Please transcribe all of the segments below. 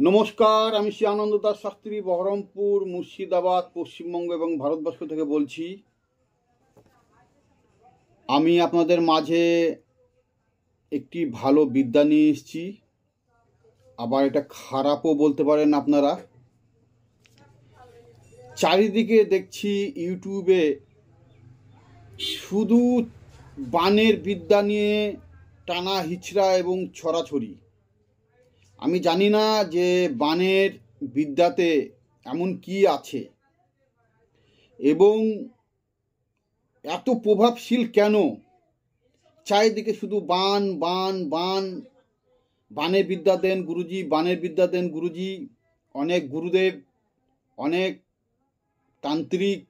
নমস্কার, আমি শ্রী আনন্দ দাস শাস্ত্রী বহরমপুর, মুর্শিদাবাদ, পশ্চিমবঙ্গ এবং ভারতবর্ষ থেকে বলছি। আমি আপনাদের মাঝে একটি ভালো বিদ্যা নিয়ে এসেছি, আবার এটা খারাপও বলতে পারেন আপনারা। চারিদিকে দেখছি ইউটিউবে শুধু বানের বিদ্যা নিয়ে টানা হিচড়া এবং ছড়াছড়ি। আমি জানি না যে বানের বিদ্যাতে এমন কি আছে এবং এত প্রভাবশীল কেন। চারিদিকে শুধু বান বান বান, বানের বিদ্যা দেন গুরুজি, বানের বিদ্যা দেন গুরুজি। অনেক গুরুদেব, অনেক তান্ত্রিক,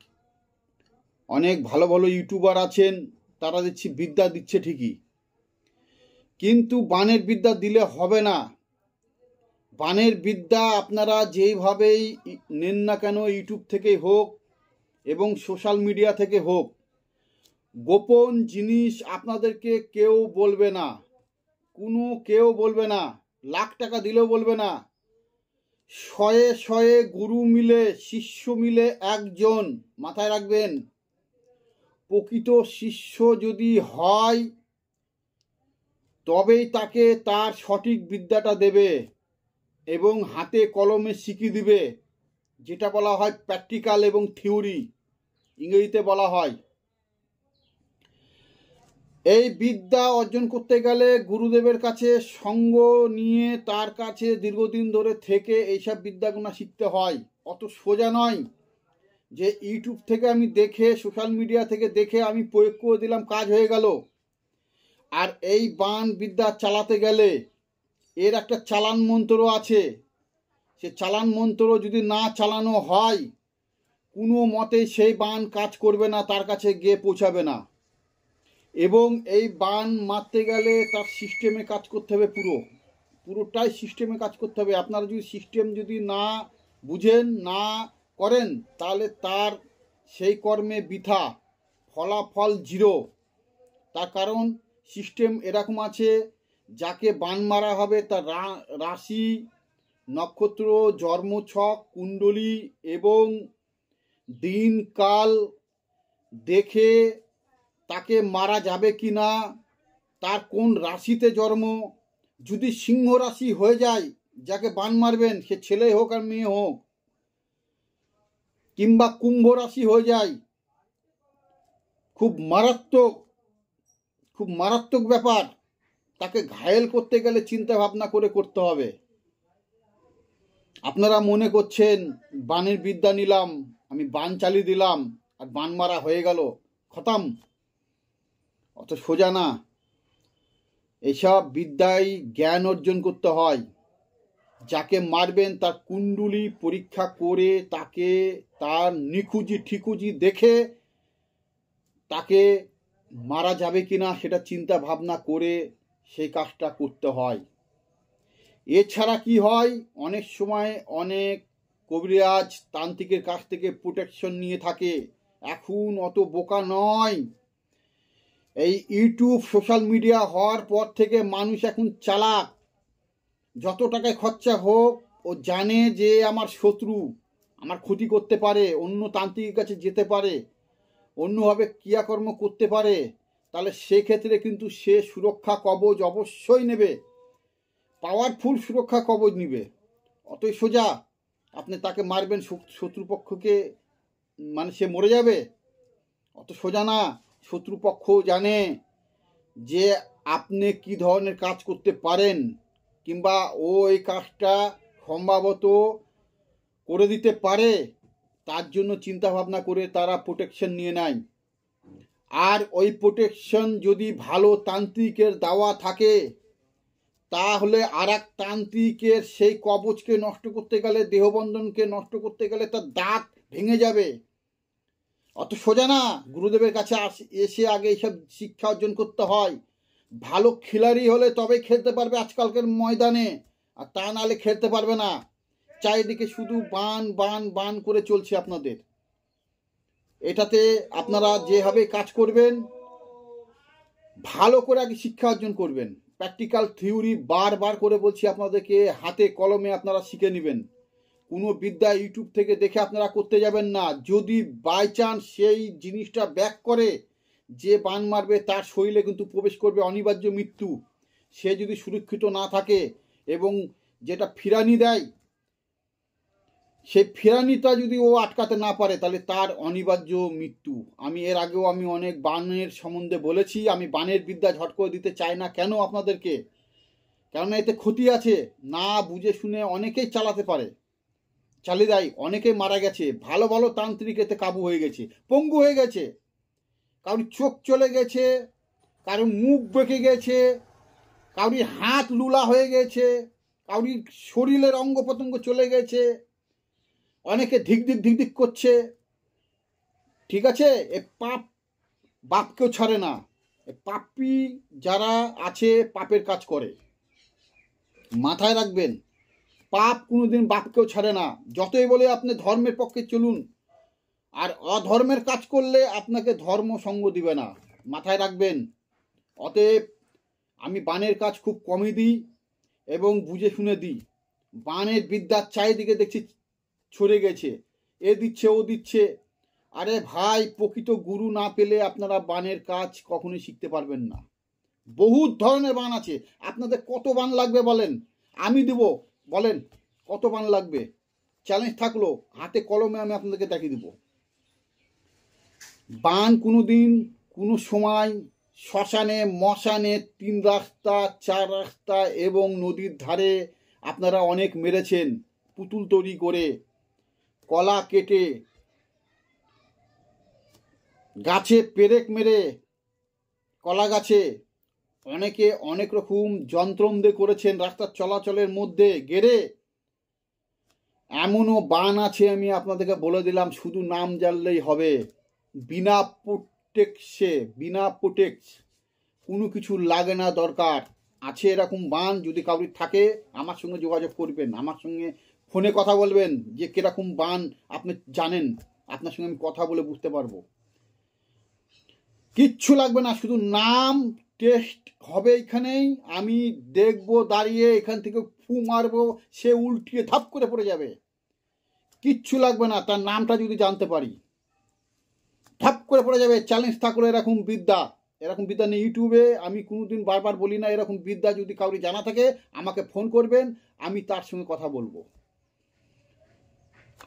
অনেক ভালো ভালো ইউটিউবার আছেন, তারা দেখছি বিদ্যা দিচ্ছে ঠিকই, কিন্তু বানের বিদ্যা দিলে হবে না। বানের বিদ্যা আপনারা যেইভাবেই নেন না কেন, ইউটিউব থেকেই হোক এবং সোশ্যাল মিডিয়া থেকে হোক, গোপন জিনিস আপনাদেরকে কেউ বলবে না, কেউ বলবে না, লাখ টাকা দিলেও বলবে না। শয়ে শয়ে গুরু মিলে, শিষ্য মিলে একজন, মাথায় রাখবেন, প্রকৃত শিষ্য যদি হয় তবেই তাকে তার সঠিক বিদ্যাটা দেবে এবং হাতে কলমে শিখিয়ে দিবে, যেটা বলা হয় প্র্যাকটিক্যাল এবং থিওরি, ইংরেজিতে বলা হয়। এই বিদ্যা অর্জন করতে গেলে গুরুদেবের কাছে সঙ্গ নিয়ে তার কাছে দীর্ঘদিন ধরে থেকে এইসব বিদ্যাগুলো শিখতে হয়। অত সোজা নয় যে ইউটিউব থেকে আমি দেখে, সোশ্যাল মিডিয়া থেকে দেখে আমি প্রয়োগ করে দিলাম, কাজ হয়ে গেল। আর এই বান বিদ্যা চালাতে গেলে এর একটা চালান মন্ত্র আছে। সে চালান মন্ত্র যদি না চালানো হয়, কোনো মতেই সেই বান কাজ করবে না, তার কাছে গিয়ে পৌঁছাবে না। এবং এই বান মারতে গেলে তার সিস্টেমে কাজ করতে হবে, পুরোটাই সিস্টেমে কাজ করতে হবে। আপনারা যদি সিস্টেম যদি না বুঝেন, না করেন, তাহলে তার সেই কর্মে বৃথা, ফলাফল জিরো। তার কারণ সিস্টেম এরকম আছে, যাকে বান মারা হবে তার রাশি, নক্ষত্র, জন্মছক, কুণ্ডলী এবং দিনকাল দেখে তাকে মারা যাবে কি না, তার কোন রাশিতে জন্ম। যদি সিংহ রাশি হয়ে যায়, যাকে বান মারবেন, সে ছেলে হোক আর মেয়ে হোক, কিংবা কুম্ভ রাশি হয়ে যায়, খুব মারাত্মক ব্যাপার। তাকে ঘায়েল করতে গেলে চিন্তা ভাবনা করে করতে হবে। আপনারা মনে করছেন বানের বিদ্যা নিলাম, আমি বান চালিয়ে দিলাম আর বান মারা হয়ে গেল, খতম। অত সোজা না। এইসব বিদ্যায় জ্ঞান অর্জন করতে হয়। যাকে মারবেন তার কুণ্ডলী পরীক্ষা করে, তাকে তার নিখুঁজি ঠিকুজি দেখে তাকে মারা যাবে কিনা সেটা চিন্তা ভাবনা করে সেই কাজটা করতে হয়। এছাড়া কি হয়, অনেক সময় অনেক কবিরাজ তান্ত্রিকের কাছ থেকে প্রোটেকশন নিয়ে থাকে। এখন অত বোকা নয়। এই ইউটিউব সোশ্যাল মিডিয়া হওয়ার পর থেকে মানুষ এখন চালাক। যত টাকায় খরচা হোক, ও জানে যে আমার শত্রু আমার ক্ষতি করতে পারে, অন্য তান্ত্রিকের কাছে যেতে পারে, অন্যভাবে ক্রিয়াকর্ম করতে পারে, তাহলে সেক্ষেত্রে কিন্তু সে সুরক্ষা কবচ অবশ্যই নেবে, পাওয়ারফুল সুরক্ষা কবচ নিবে। অতই সোজা। আপনি তাকে মারবেন, শত্রুপক্ষকে, মানে সে মরে যাবে? অত সোজা না। শত্রুপক্ষ জানে যে আপনি কি ধরনের কাজ করতে পারেন, কিংবা ও এই কাজটা সম্ভবত করে দিতে পারে, তার জন্য চিন্তা ভাবনা করে তারা প্রোটেকশন নিয়ে নেয়। আর ওই প্রোটেকশন যদি ভালো তান্ত্রিকের দেওয়া থাকে, তাহলে আর এক তান্ত্রিকের সেই কবচকে নষ্ট করতে গেলে, দেহবন্ধনকে নষ্ট করতে গেলে তার দাঁত ভেঙে যাবে। অত সোজা না। গুরুদেবের কাছে এসে আগে এইসব শিক্ষা অর্জন করতে হয়। ভালো খিলাড়ি হলে তবে খেলতে পারবে আজকালকার ময়দানে, আর তা নাহলে খেলতে পারবে না। চারিদিকে শুধু বান বান বান করে চলছে আপনাদের। এটাতে আপনারা যেভাবে কাজ করবেন, ভালো করে আগে শিক্ষা অর্জন করবেন, প্র্যাকটিক্যাল থিওরি বারবার করে বলছি আপনাদেরকে, হাতে কলমে আপনারা শিখে নেবেন। কোনো বিদ্যা ইউটিউব থেকে দেখে আপনারা করতে যাবেন না। যদি বাই চান্স সেই জিনিসটা ব্যাক করে, যে বান মারবে তার শরীরে কিন্তু প্রবেশ করবে অনিবার্য মৃত্যু। সে যদি সুরক্ষিত না থাকে এবং যেটা ফিরানি দেয়, সেই ফিরানিটা যদি ও আটকাতে না পারে, তাহলে তার অনিবার্য মৃত্যু। আমি এর আগেও অনেক বানের সম্বন্ধে বলেছি। আমি বানের বিদ্যা ঝট করে দিতে চাই না কেন আপনাদেরকে, কেননা এতে ক্ষতি আছে। না বুঝে শুনে অনেকেই চালাতে পারে, চালিয়ে দেয়, অনেকেই মারা গেছে। ভালো ভালো তান্ত্রিক এতে কাবু হয়ে গেছে, পঙ্গু হয়ে গেছে। কারোর চোখ চলে গেছে, কারোর মুখ বেঁকে গেছে, কারোর হাত লুলা হয়ে গেছে, কারোর শরীরের অঙ্গ প্রত্যঙ্গ চলে গেছে, অনেকে ধিক ধিক করছে। ঠিক আছে, এ পাপ বাপকেও ছাড়ে না। পাপী যারা আছে পাপের কাজ করে, মাথায় রাখবেন। পাপ কোনোদিন বাপকেও ছাড়ে না। যতই বলে আপনি ধর্মের পক্ষে চলুন, আর অধর্মের কাজ করলে আপনাকে ধর্ম সঙ্গ দিবে না, মাথায় রাখবেন। অতএব আমি বানের কাজ খুব কমই দিই এবং বুঝে শুনে দিই। বানের বিদ্যার চারিদিকে দেখছি ছড়ে গেছে, এ দিচ্ছে ও দিচ্ছে। আরে ভাই, প্রকৃত গুরু না পেলে আপনারা বানের কাজ কখনোই শিখতে পারবেন না। বহুত ধরনের বান আছে। আপনাদের কত বান লাগবে বলেন, আমি দেব। বলেন কত বান লাগবে, চ্যালেঞ্জ থাকলো, হাতে কলমে আমি আপনাদেরকে দেখিয়ে দেব। বান কোনোদিন কোনো সময় শ্মশানে, মশানে, 3 রাস্তা 4 রাস্তা এবং নদীর ধারে আপনারা অনেক মেরেছেন। পুতুল তৈরি করে, কলা কেটে, গাছে পেরেক মেরে, কলা গাছে অনেকে অনেক রকম যন্ত্রম দিয়ে করেছেন রাস্তার চলাচলের মধ্যে গেড়ে। এমনও বান আছে, আমি আপনাদেরকে বলে দিলাম, শুধু নাম জানলেই হবে। বিনা প্রোটেক্স, কোনো কিছু লাগে না, দরকার আছে এরকম বান। যদি কাউরির থাকে আমার সঙ্গে যোগাযোগ করবেন, আমার সঙ্গে ফোনে কথা বলবেন যে কিরকম বান আপনি জানেন, আপনার সঙ্গে আমি কথা বলে বুঝতে পারবো। কিচ্ছু লাগবে না, শুধু নাম টেস্ট হবে এখানেই। আমি দেখবো দাঁড়িয়ে, এখান থেকে ফু মারবো, সে উল্টিয়ে ধাপ করে পড়ে যাবে। কিচ্ছু লাগবে না, তার নামটা যদি জানতে পারি, ধাপ করে পড়ে যাবে। চ্যালেঞ্জ থাকলো এরকম বিদ্যা নেই ইউটিউবে। আমি কোনোদিন বারবার বলি না, এরকম বিদ্যা যদি কাউরি জানা থাকে আমাকে ফোন করবেন, আমি তার সঙ্গে কথা বলবো।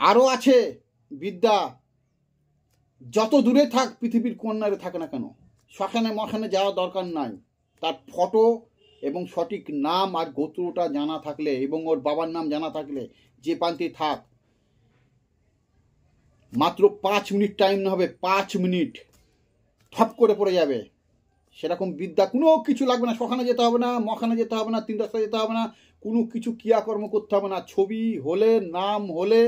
আরও আছে বিদ্যা, যত দূরে থাক, পৃথিবীর কন্যারে থাকে না কেন, শ্মশানে মশানে যাওয়ার দরকার নাই। তার ফটো এবং সঠিক নাম আর গোত্রটা জানা থাকলে এবং ওর বাবার নাম জানা থাকলে, যে প্রান্তে থাক, মাত্র 5 মিনিট টাইম না হবে, 5 মিনিট ঠপ করে পড়ে যাবে। সেরকম বিদ্যা কোনো কিছু লাগবে না। শ্মশানে যেতে হবে না, মশানে যেতে হবে না, 3 রাস্তা যেতে হবে না, কোনো কিছু ক্রিয়াকর্ম করতে হবে না। ছবি হলে, নাম হলে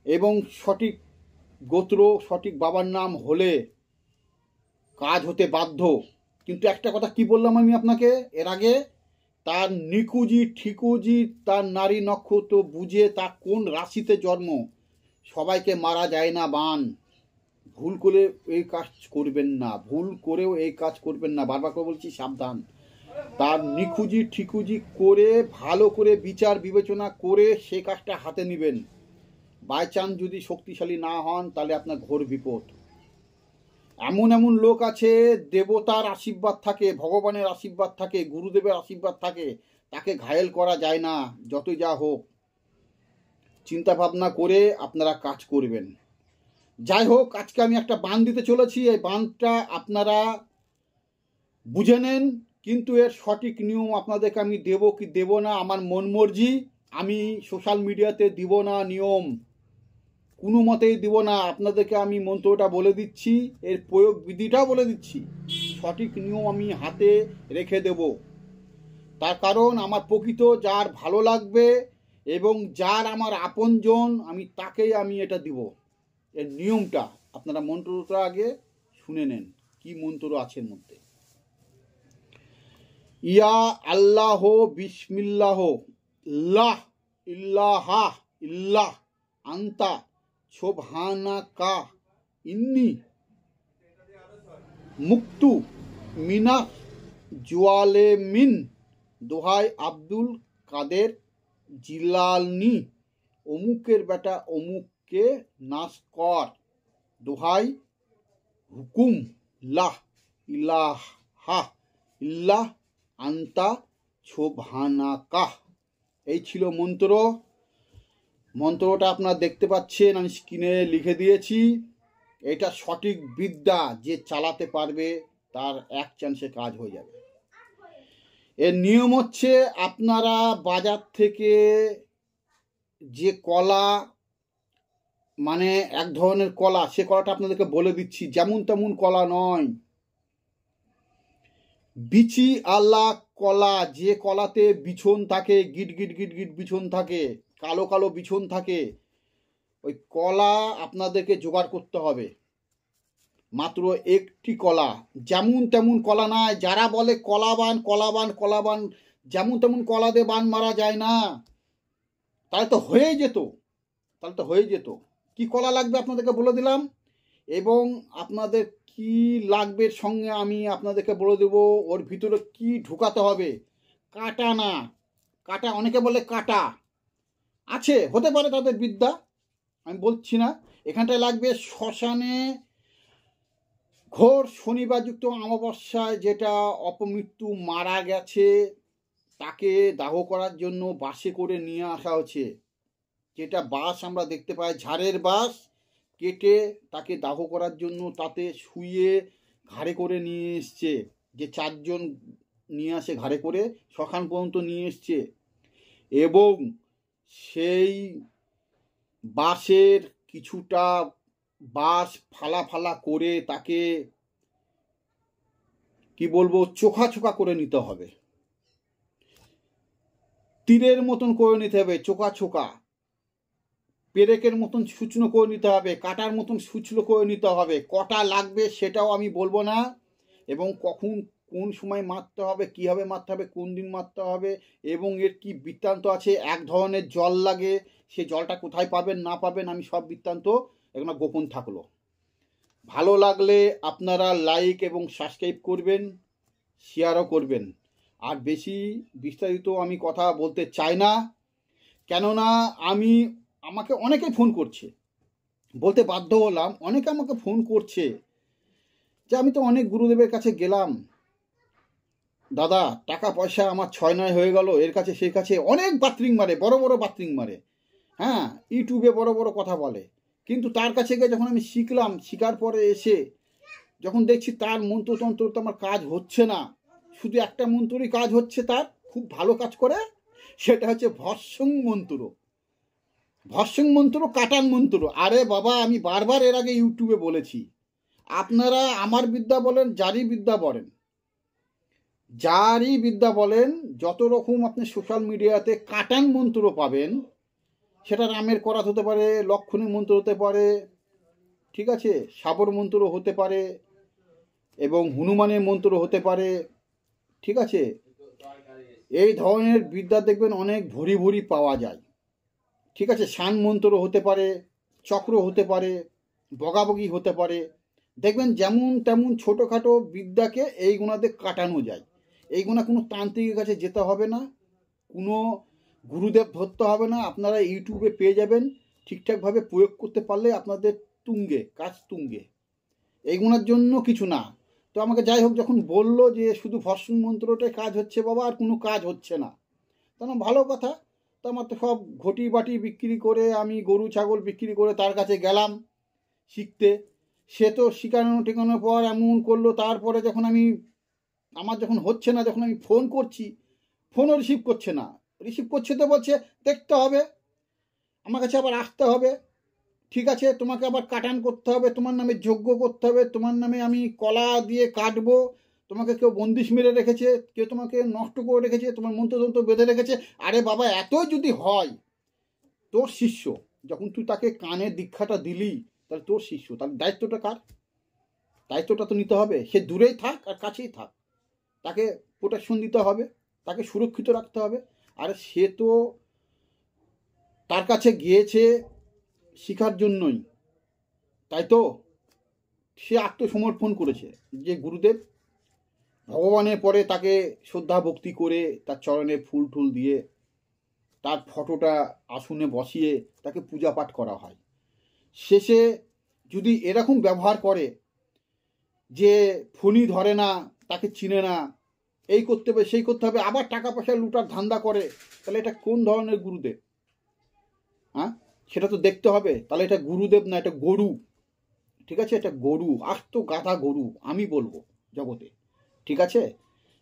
এবং সঠিক গোত্র, সঠিক বাবার নাম হলে কাজ হতে বাধ্য। কিন্তু একটা কথা কি বললাম আমি আপনাকে এর আগে, তার নিকুজি ঠিকুজি, তার নারী নক্ষত্র বুঝে তার কোন রাশিতে জন্ম, সবাইকে মারা যায় না বান। ভুল করে এই কাজ করবেন না, ভুল করেও এই কাজ করবেন না, বারবার করে বলছি সাবধান। তার নিখুঁজি ঠিকুজি করে ভালো করে বিচার বিবেচনা করে সে কাজটা হাতে নেবেন। বাই চান্স যদি শক্তিশালী না হন, তাহলে আপনার ঘোর বিপদ। এমন লোক আছে, দেবতার আশীর্বাদ থাকে, ভগবানের আশীর্বাদ থাকে, গুরুদেবের আশীর্বাদ থাকে, তাকে ঘায়েল করা যায় না। যতই যা হোক, চিন্তা ভাবনা করে আপনারা কাজ করবেন। যাই হোক, আজকে আমি একটা বান দিতে চলেছি। এই বানটা আপনারা বুঝে নেন, কিন্তু এর সঠিক নিয়ম আপনাদেরকে আমি দেব কি দেব না আমার মন মর্জি। আমি সোশ্যাল মিডিয়াতে দিব না নিয়ম, কোনো মতেই দিব না। আপনাদেরকে আমি মন্ত্রটা বলে দিচ্ছি, এর প্রয়োগ বিধিটাও বলে দিচ্ছি, সঠিক নিয়ম আমি হাতে রেখে দেব। তার কারণ আমার প্রকৃত যার ভালো লাগবে এবং যার আমার আপনজন, আমি তাকেই আমি এটা দিব। এর নিয়মটা আপনারা মন্ত্রটা আগে শুনে নেন, কি মন্ত্র আছে এর মধ্যে। ইয়া আল্লাহ বিসমিল্লাহ লাহ ইল্লাহা ইল্লাহ আন্তা সুবহানাকা ইন্নী মুক্তু মিনাশ জুয়ালেমিন, দোহাই আব্দুল কাদের জিলানি, অমুকের বেটা অমুককে নাশ কর, দোহাই হুকুম লাহ ইলাহা ইল্লাহ আন্তা ছোভানাকাহ। এই ছিল মন্ত্র। মন্ত্রটা আপনারা দেখতে পাচ্ছেন, আমি স্ক্রিনে লিখে দিয়েছি। এটা সঠিক বিদ্যা, যে চালাতে পারবে তার এক চান্সে কাজ হয়ে যাবে। এর নিয়ম হচ্ছে, আপনারা বাজার থেকে যে কলা, মানে এক ধরনের কলা, সে কলাটা আপনাদেরকে বলে দিচ্ছি, যেমন তেমন কলা নয়, বিচি আল্লাহ কলা, যে কলাতে বিছন থাকে, গিট গিট গিট গিট বিছন থাকে, কালো কালো বিছন থাকে, ওই কলা আপনাদেরকে জোগাড় করতে হবে। মাত্র একটি কলা, যেমন তেমন কলা নয়। যারা বলে কলাবান কলাবান কলাবান, যেমন তেমন কলা দিয়ে বান মারা যায় না। তাহলে তো হয়ে যেত। কি কলা লাগবে আপনাদেরকে বলে দিলাম, এবং আপনাদের কি লাগবে সঙ্গে আমি আপনাদেরকে বলে দেবো। ওর ভিতরে কি ঢুকাতে হবে, কাটা না, কাটা অনেকে বলে কাটা আছে, হতে পারে তাদের বিদ্যা, আমি বলছি না। এখানটায় লাগবে শ্মশানে ঘোর শনিবারযুক্ত অমাবস্যায় যেটা অপমৃত্যু মারা গেছে, তাকে দাহ করার জন্য বাসে করে নিয়ে আসা হচ্ছে। যেটা বাঁশ আমরা দেখতে পাই, ঝাড়ের বাঁশ কেটে তাকে দাহ করার জন্য তাতে শুয়ে ঘাড়ে করে নিয়ে এসছে। যে 4 জন নিয়ে আসে ঘাড়ে করে, শ্মশান পর্যন্ত নিয়ে এসছে, এবং সেই বাঁশের কিছুটা বাঁশ ফালা ফালা করে তাকে কি বলবো, চোখা চোখা করে নিতে হবে, তীরের মতন করে নিতে হবে, চোখা চোখা, পেরেকের মতন সূচনো করে নিতে হবে, কাটার মতন সূচনো করে নিতে হবে। কটা লাগবে সেটাও আমি বলবো না, এবং কখন কোন সময় মারতে হবে, কীভাবে মারতে হবে, কোন দিন মারতে হবে, এবং এর কি বৃত্তান্ত আছে। এক ধরনের জল লাগে, সে জলটা কোথায় পাবেন না পাবেন আমি সব বৃত্তান্ত এগুলো গোপন থাকলো। ভালো লাগলে আপনারা লাইক এবং সাবস্ক্রাইব করবেন, শেয়ারও করবেন। আর বেশি বিস্তারিত আমি কথা বলতে চাই না, কেননা আমাকে অনেকে ফোন করছে, বলতে বাধ্য হলাম, অনেকে আমাকে ফোন করছে যে আমি তো অনেক গুরুদেবের কাছে গেলাম দাদা, টাকা পয়সা আমার 6-9 হয়ে গেল, এর কাছে সেই কাছে, অনেক বাতরিং মারে, বড় বড় বাতরিং মারে, হ্যাঁ, ইউটিউবে বড় বড় কথা বলে, কিন্তু তার কাছে গিয়ে যখন আমি শিখলাম, শিখার পরে এসে যখন দেখছি তার মন্ত্রতন্ত্র তো আমার কাজ হচ্ছে না, শুধু একটা মন্ত্রই কাজ হচ্ছে, তার খুব ভালো কাজ করে, সেটা হচ্ছে ভস্মং মন্ত্র। ভস্মং মন্ত্র, কাটান মন্ত্র। আরে বাবা, আমি বারবার এর আগে ইউটিউবে বলেছি, আপনারা আমার বিদ্যা বলেন, যারই বিদ্যা বলেন, যত রকম আপনি সোশ্যাল মিডিয়াতে কাটান মন্ত্র পাবেন, সেটা রামের করাত হতে পারে, লক্ষণের মন্ত্র হতে পারে, ঠিক আছে, সাবর মন্ত্র হতে পারে, এবং হনুমানের মন্ত্র হতে পারে, ঠিক আছে। এই ধরনের বিদ্যা দেখবেন অনেক ভরি ভরি পাওয়া যায়, ঠিক আছে। শান মন্ত্র হতে পারে, চক্র হতে পারে, বগাবগি হতে পারে, দেখবেন যেমন তেমন ছোটোখাটো বিদ্যাকে এই গুণাতে কাটানো যায়। এই গুণা কোনো তান্ত্রিকের কাছে যেতে হবে না, কোনো গুরুদেব ধরতে হবে না, আপনারা ইউটিউবে পেয়ে যাবেন। ঠিকঠাকভাবে প্রয়োগ করতে পারলে আপনাদের কাজ তুঙ্গে। এই গুণার জন্য কিছু না। তো আমাকে যাই হোক যখন বললো যে শুধু ভস্ম মন্ত্রটাই কাজ হচ্ছে বাবা, আর কোনো কাজ হচ্ছে না, তখন ভালো কথা। তো আমার তো সব ঘটি বাটি বিক্রি করে, আমি গরু ছাগল বিক্রি করে তার কাছে গেলাম শিখতে। সে তো শেখানোর পর এমন করলো, তারপরে যখন আমার যখন হচ্ছে না, যখন আমি ফোন করছি, ফোনও রিসিভ করছে না। রিসিভ করছে তো বলছে দেখতে হবে, আমার কাছে আবার আসতে হবে, ঠিক আছে, তোমাকে আবার কাটান করতে হবে, তোমার নামে যজ্ঞ করতে হবে, তোমার নামে আমি কলা দিয়ে কাটবো, তোমাকে কেউ বন্দিশ মেরে রেখেছে, কেউ তোমাকে নষ্ট করে রেখেছে, তোমার মন্ত্রতন্ত্র বেঁধে রেখেছে। আরে বাবা, এতই যদি হয়, তোর শিষ্য যখন তুই তাকে কানের দীক্ষাটা দিলি, তাহলে তোর শিষ্য, তার দায়িত্বটা কার? দায়িত্বটা তো নিতে হবে। সে দূরেই থাক আর কাছেই থাক, তাকে প্রোটেকশন দিতে হবে, তাকে সুরক্ষিত রাখতে হবে। আর সে তো তার কাছে গিয়েছে শিখার জন্যই, তাই তো সে আত্মসমর্পণ করেছে যে গুরুদেব ভগবানের পরে তাকে শ্রদ্ধা ভক্তি করে তার চরণে ফুল টুল দিয়ে তার ফটোটা আসনে বসিয়ে তাকে পূজা পাঠ করা হয়। শেষে যদি এরকম ব্যবহার করে যে ফোনই ধরে না, তাকে চিনে না, এই করতে হবে সেই করতে হবে, আবার টাকা পয়সা লুটার ধান্দা করে, তাহলে এটা কোন ধরনের গুরুদেব? হ্যাঁ, সেটা তো দেখতে হবে। তাহলে এটা গুরুদেব না, এটা গরু। ঠিক আছে, এটা গরু, আস্ত গাধা গরু আমি বলবো জগতে। ঠিক আছে,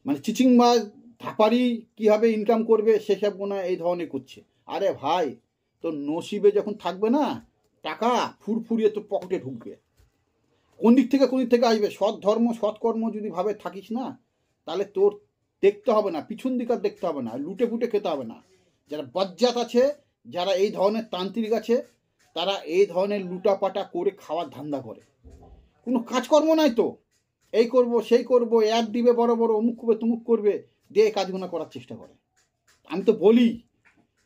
মানে চিচিংবাজ ধাপারি কীভাবে ইনকাম করবে সেসব গোনা এই ধরনের করছে। আরে ভাই, তোর নসিবে যখন থাকবে না টাকা, ফুরফুরিয়ে তোর পকেটে ঢুকবে। কোন দিক থেকে আসবে? সৎ ধর্ম সৎকর্ম যদি ভাবে থাকিস না, তাহলে তোর দেখতে হবে না, পিছন দিক আর দেখতে হবে না, লুটে ফুটে খেতে হবে না। যারা বজ্জাত আছে, যারা এই ধরনের তান্ত্রিক আছে, তারা এই ধরনের লুটাপাটা করে খাওয়ার ধান্দা করে। কোনো কাজকর্ম নাই তো, এই করব সেই করব, অ্যাড দিবে বড় বড়, অমুক করবে তমুক করবে, দিয়ে কাজগুলো করার চেষ্টা করে। আমি তো বলি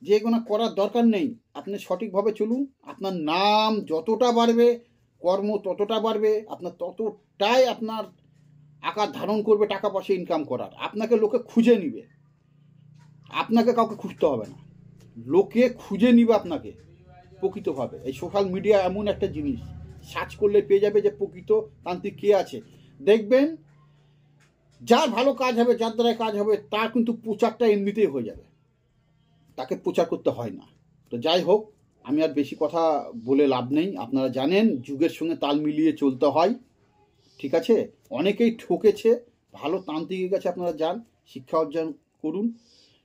যে এগুলো করার দরকার নেই। আপনি সঠিকভাবে চলুন, আপনার নাম যতটা বাড়বে, কর্ম ততটা বাড়বে, আপনার ততটাই আপনার আকার ধারণ করবে টাকা পয়সা ইনকাম করার। আপনাকে লোকে খুঁজে নিবে, আপনাকে কাউকে খুঁজতে হবে না, লোকে খুঁজে নিবে আপনাকে প্রকৃতভাবে। এই সোশ্যাল মিডিয়া এমন একটা জিনিস, সার্চ করলে পেয়ে যাবে যে প্রকৃত তান্ত্রিক কে আছে। দেখবেন যার ভালো কাজ হবে, যার দ্বারা কাজ হবে, তার কিন্তু প্রচারটা এমনিতেই হয়ে যাবে, তাকে প্রচার করতে হয় না। তো যাই হোক, আমি আর বেশি কথা বলে লাভ নেই। আপনারা জানেন যুগের সঙ্গে তাল মিলিয়ে চলতে হয়। ঠিক আছে, অনেকেই ঠকেছে, ভালো তান্ত্রিকের কাছে আপনারা যান, শিক্ষা অর্জন করুন।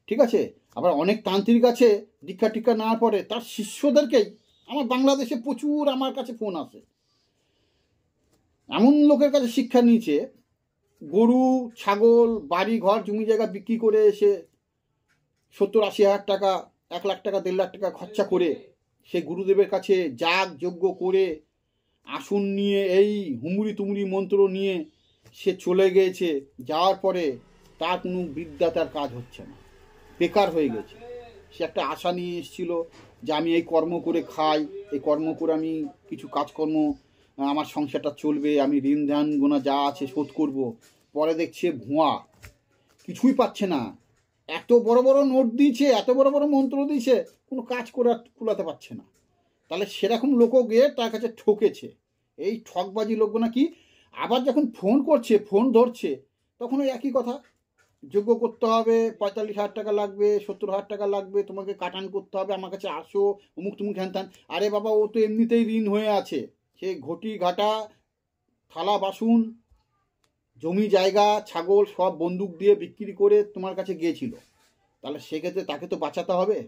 ঠিক আছে, আবার অনেক তান্ত্রিক আছে দীক্ষা টিক্ষা নেওয়ার পরে তার শিষ্যদেরকেই, আমার বাংলাদেশে প্রচুর আমার কাছে ফোন আসে, এমন লোকের কাছে শিক্ষা নিয়েছে, গরু ছাগল বাড়ি ঘর জমি জায়গা বিক্রি করে এসে 70-80 হাজার টাকা, 1 লাখ টাকা 1.5 লাখ টাকা খরচা করে সে গুরুদেবের কাছে যাগ যজ্ঞ করে আসন নিয়ে এই হুমুরি তুমুরি মন্ত্র নিয়ে সে চলে গিয়েছে। যাওয়ার পরে তার কোনো বিদ্যা, তার কাজ হচ্ছে না, বেকার হয়ে গেছে। সে একটা আশা নিয়ে এসেছিল যে আমি এই কর্ম করে খাই, এই কর্ম করে আমি কিছু কাজকর্ম, আমার সংসারটা চলবে, আমি ঋণ ধ্যান গোনা যা আছে শোধ করব। পরে দেখছে ভুয়া, কিছুই পাচ্ছে না। এত বড় বড় নোট দিয়েছে, এত বড় বড় মন্ত্র দিয়েছে, কোনো কাজ করে কুলাতে পারছে না। তাহলে সেরকম লোকও গিয়ে তার কাছে ঠকেছে। এই ঠকবাজি লোকগুলো কি, আবার যখন ফোন করছে, ফোন ধরছে, তখন ওই একই কথা, যোগ্য করতে হবে, 45 হাজার টাকা লাগবে, 70 হাজার টাকা লাগবে, তোমাকে কাটান করতে হবে, আমার কাছে আসো, অমুক তুমুক হ্যান। আরে বাবা, ও তো এমনিতেই ঋণ হয়ে আছে। সে ঘটি ঘাটা থালা বাসন জমি জায়গা ছাগল সব বন্দুক দিয়ে বিক্রি করে তোমার কাছে গিয়েছিল। তাহলে সেক্ষেত্রে তাকে তো বাঁচাতে হবে।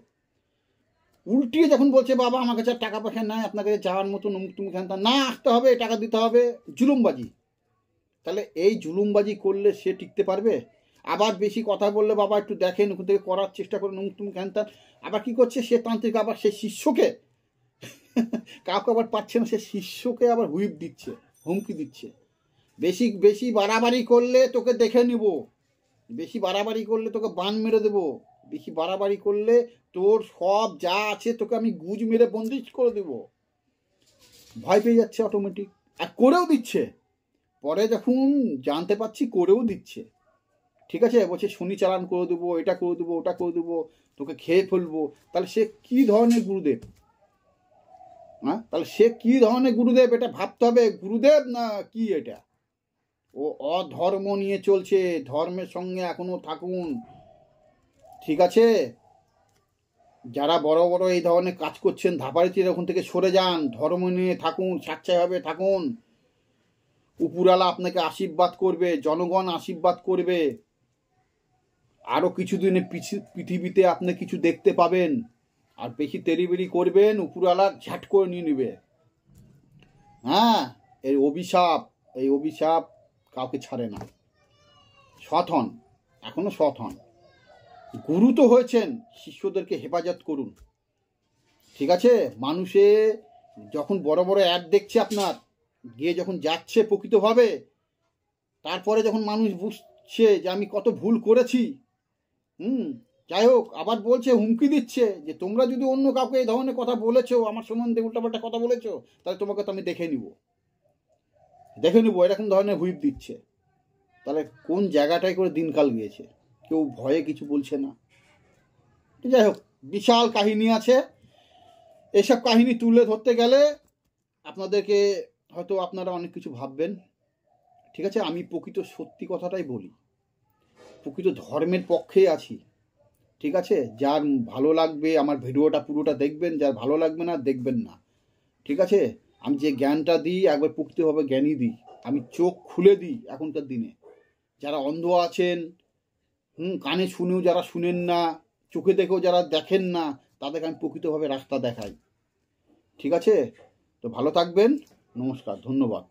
উল্টিয়ে যখন বলছে বাবা আমার কাছে টাকা পয়সা নাই, আপনাকে যাওয়ার মতো অমুক তুমুক হ্যান না, আসতে হবে, টাকা দিতে হবে, জুলুমবাজি। তাহলে এই জুলুমবাজি করলে সে টিকতে পারবে? আবার বেশি কথা বললে বাবা একটু দেখেন, ওখান থেকে করার চেষ্টা করে অমুক তুমুক হ্যান। আবার কি করছে সে তান্ত্রিক, আবার সে শিষ্যকে কাউকে আবার পাচ্ছে না, সে শিষ্যকে আবার হুইপ দিচ্ছে, হুমকি দিচ্ছে। বেশি বেশি বাড়াবাড়ি করলে তোকে দেখে নিব, বেশি বাড়াবাড়ি করলে তোকে বান মেরে দেবো, বেশি বাড়াবাড়ি করলে তোর সব যা আছে তোকে আমি গুজ মেরে বন্দিশ করে দেবো। ভয় পেয়ে যাচ্ছে অটোমেটিক, আর করেও দিচ্ছে। পরে যখন জানতে পারছি করেও দিচ্ছে। ঠিক আছে, বলছে শনি চালান করে দেবো, এটা করে দেবো, ওটা করে দেবো, তোকে খেয়ে ফেলবো। তাহলে সে কি ধরনের গুরুদেব? হ্যাঁ, তাহলে সে কি ধরনের গুরুদেব এটা ভাবতে হবে। গুরুদেব না কি এটা? ও অধর্ম নিয়ে চলছে, ধর্মের সঙ্গে এখনো থাকুন। ঠিক আছে, যারা বড় বড় এই ধরনের কাজ করছেন ধাপারিচির ওখান থেকে সরে যান, ধর্ম নিয়ে থাকুন, স্বেচ্ছাভাবে থাকুন। উপরালা আপনাকে আশীর্বাদ করবে, জনগণ আশীর্বাদ করবে, আরও কিছুদিনে পৃথিবীতে আপনি কিছু দেখতে পাবেন। আর বেশি তেরিবেরি করবেন, উপরালা ঝাট করে নিয়ে নেবে। হ্যাঁ, এই অভিশাপ কাউকে ছাড়ে না। সৎ হন, এখনো সৎ হন। গুরু তো হয়েছেন, শিষ্যদেরকে হেফাজত করুন। ঠিক আছে, মানুষে যখন বড় বড় অ্যাড দেখছে আপনার, গিয়ে যখন যাচ্ছে প্রকৃতভাবে, তারপরে যখন মানুষ বুঝছে যে আমি কত ভুল করেছি, যাই হোক, আবার বলছে, হুমকি দিচ্ছে যে তোমরা যদি অন্য কাউকে এই ধরনের কথা বলেছো, আমার সম্বন্ধে উল্টাপাল্টা কথা বলেছো, তাহলে তোমাকে তো আমি দেখে নিব, এরকম ধরনের হুইপ দিচ্ছে। তাহলে কোন জায়গাটায় করে দিনকাল গিয়েছে, কেউ ভয়ে কিছু বলছে না। যাই হোক, বিশাল কাহিনী আছে। এসব কাহিনী তুলে ধরতে গেলে আপনাদেরকে হয়তো আপনারা অনেক কিছু ভাববেন, ঠিক আছে। আমি প্রকৃত সত্যি কথাটাই বলি, প্রকৃত ধর্মের পক্ষেই আছি, ঠিক আছে। যার ভালো লাগবে আমার ভিডিওটা পুরোটা দেখবেন, যার ভালো লাগবে না দেখবেন না, ঠিক আছে। আমি যে জ্ঞানটা দিই একবার প্রকৃতভাবে জ্ঞানই দিই, আমি চোখ খুলে দিই এখনকার দিনে। যারা অন্ধ আছেন, কানে শুনেও যারা শুনেন না, চোখে দেখেও যারা দেখেন না, তাদেরকে আমি প্রকৃতভাবে রাস্তা দেখাই, ঠিক আছে। তো ভালো থাকবেন, নমস্কার, ধন্যবাদ।